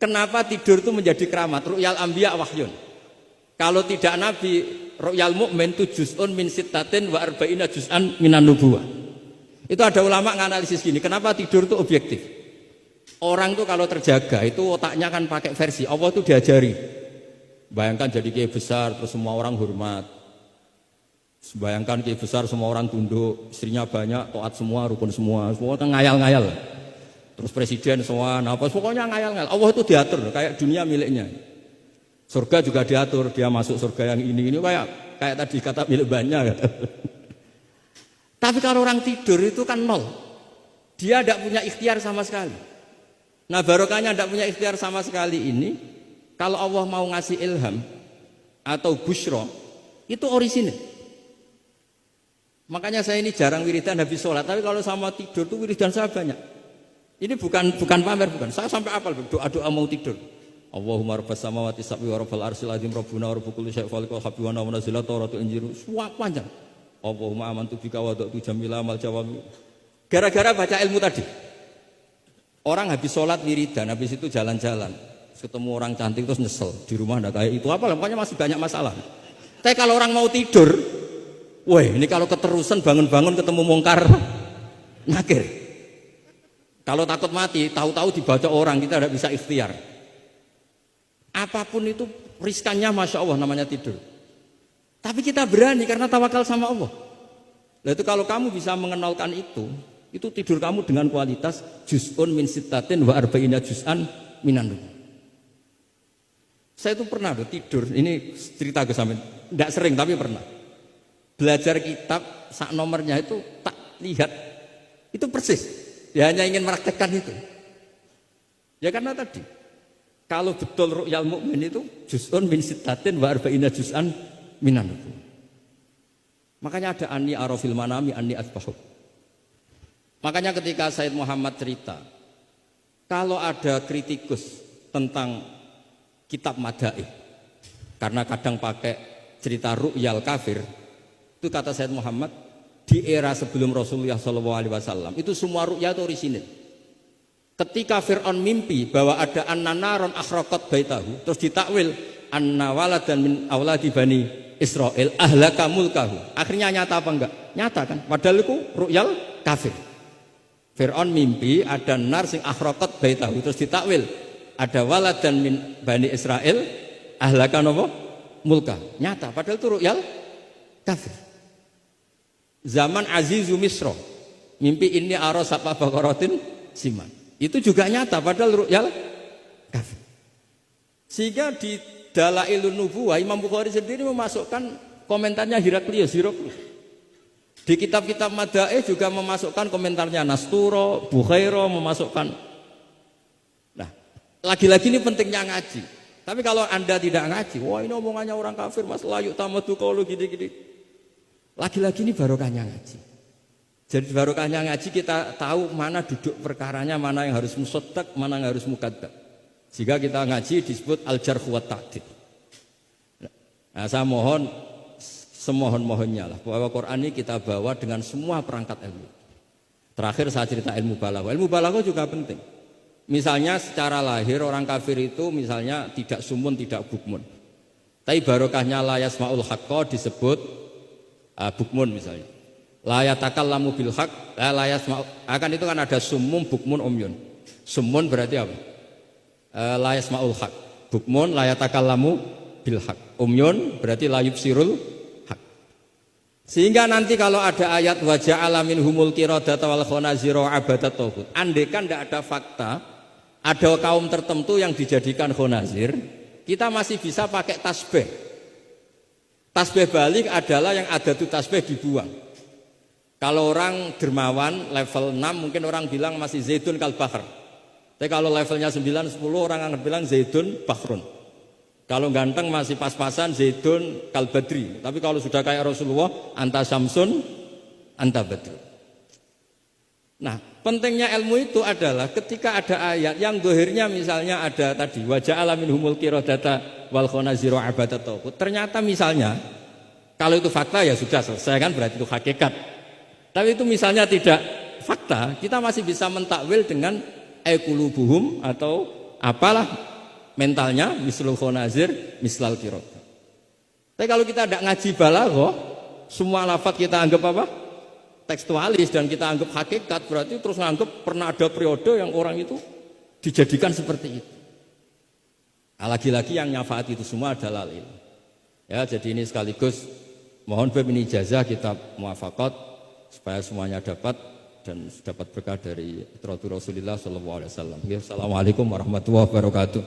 Kenapa tidur itu menjadi keramat? Ru'yal anbiya wahyun. Kalau tidak nabi, ru'yal mukmin itu juz'un min sittatin wa arba'ina juz'an minan nubuwah. Itu ada ulama nganalisis gini, kenapa tidur itu objektif? Orang tuh kalau terjaga itu otaknya kan pakai versi Allah tuh diajari. Bayangkan jadi kiai besar terus semua orang hormat. Bayangkan kiai besar semua orang tunduk, istrinya banyak, taat semua, rukun semua kan ngayal-ngayal. Terus presiden semua, apa pokoknya ngayal-ngayal. Allah itu diatur kayak dunia miliknya. Surga juga diatur, dia masuk surga yang ini kayak tadi kata milik banyak. Tapi kalau orang tidur itu kan nol. Dia tidak punya ikhtiar sama sekali. Nah barokahnya tidak punya ikhtiar sama sekali ini, kalau Allah mau ngasih ilham atau busyra, itu orisinil. Makanya saya ini jarang wiridan habis sholat, tapi kalau sama tidur tuh wiridan saya banyak. Ini bukan pamer, bukan. Saya sampai apal doa-doa mau tidur. Allahumma rabbas samawati sab'i wa rabbal arsyil azim rabbuna wa rabb kulli syai'in khaliqul habbi wa nazzala tawratu injiru. Semua panjang. Allahumma amantu bika wa da'tu jamila amal jawami. Gara-gara baca ilmu tadi. Orang habis sholat wiridan, habis itu jalan-jalan. Ketemu orang cantik terus nyesel. Di rumah enggak kayak itu apa, pokoknya masih banyak masalah. Tapi kalau orang mau tidur, wah ini kalau keterusan bangun-bangun ketemu mungkar nakir. Kalau takut mati, tahu-tahu dibaca orang, kita tidak bisa ikhtiar. Apapun itu riskannya Masya Allah namanya tidur. Tapi kita berani karena tawakal sama Allah. Nah itu kalau kamu bisa mengenalkan itu tidur kamu dengan kualitas juz'un min sittatin wa arba'ina juz'an minan nubuwah. Saya itu pernah tidur, ini cerita ke sampean, tidak sering tapi pernah. Belajar kitab sak nomornya itu tak lihat, itu persis. Dia hanya ingin meraktekkan itu. Ya karena tadi, kalau betul ru'yal mukmin itu juz'un min sittatin wa arba'ina juz'an minan nubuwah. Makanya ada anni arafil manami anni asbahuk. Makanya ketika Said Muhammad cerita, kalau ada kritikus tentang kitab Madaih, karena kadang pakai cerita ru'yal kafir, itu kata Said Muhammad, di era sebelum Rasulullah SAW, itu semua ru'ya itu orisinil. Ketika Fir'aun mimpi bahwa ada an-naron akhraqat baitahu, terus ditakwil anna waladan min awladi bani Israel ahlaka mulkahu. Akhirnya nyata apa enggak? Nyata kan? Padahal itu ru'yal kafir. Fir'aun mimpi ada nar sing akhraqat baitahu, terus ditakwil ada waladan min bani Israel ahlaka napa? Mulka. Nyata padahal itu ru'yal kafir. Zaman Azizu Misra mimpi ini ara sapa baqaratin siman. Itu juga nyata padahal ru'yal kafir. Sehingga di Dalailun Nubuwah Imam Bukhari sendiri memasukkan komentarnya Heraklius. Di kitab-kitab Madaih juga memasukkan komentarnya Nasturo, Bukhairo memasukkan. Nah, lagi-lagi ini pentingnya ngaji. Tapi kalau Anda tidak ngaji, wah ini omongannya orang kafir, Mas layu tamatu qaulu gini-gini. Lagi-lagi ini barokahnya ngaji. Jadi barokahnya ngaji kita tahu mana duduk perkaranya, mana yang harus musaddaq, mana yang harus mukadzab. Jika kita ngaji disebut al-jarh wa ta'dil. Nah, saya mohon semohon-mohonnya lah bahwa Quran ini kita bawa dengan semua perangkat ilmu. Terakhir saya cerita ilmu balaghah. Ilmu balaghah juga penting. Misalnya secara lahir orang kafir itu misalnya tidak sumun, tidak bukmun. Tapi barokahnya la yasmaul haqqa disebut bukmun misalnya. La yatakallamu bil haqq, la yasma'u. Akan itu kan ada sumum, bukmun, umyun. Sumun berarti apa? La yasmaul haqq. Bukmun la yatakallamu bil haqq. Umyun berarti la yubsirul. Sehingga nanti kalau ada ayat wa ja'ala minhumul qiradata wal khanazira abadat taghut, andaikan tidak ada fakta, ada kaum tertentu yang dijadikan khanazir, kita masih bisa pakai tasbih. Tasbih balik adalah yang ada itu tasbih dibuang. Kalau orang dermawan level 6 mungkin orang bilang masih zaidun kal bahr. Tapi kalau levelnya 9 10 orang akan bilang zaidun bahrun. Kalau ganteng masih pas-pasan zaidun kal badri. Tapi kalau sudah kayak Rasulullah anta syamsun anta badri. Nah, pentingnya ilmu itu adalah ketika ada ayat yang dohirnya misalnya ada tadi wa ja'ala minhumul qiradata wal khanazira abadat taghut. Ternyata misalnya kalau itu fakta ya sudah selesai kan, berarti itu hakikat. Tapi itu misalnya tidak fakta, kita masih bisa mentakwil dengan qulubuhum atau apalah mentalnya mislul khonazir mislal kirot. Tapi kalau kita tidak ngaji balaghah, semua lafaz kita anggap apa? Tekstualis, dan kita anggap hakikat, berarti terus nganggap pernah ada periode yang orang itu dijadikan seperti itu. Nah, lagi-lagi yang nyafaat itu semua adalah ilmu. Ya, jadi ini sekaligus mohon bab ini ijazah kita muafaqat supaya semuanya dapat dan dapat berkah dari Rasulullah sallallahu alaihi wasallam. Assalamualaikum warahmatullahi wabarakatuh.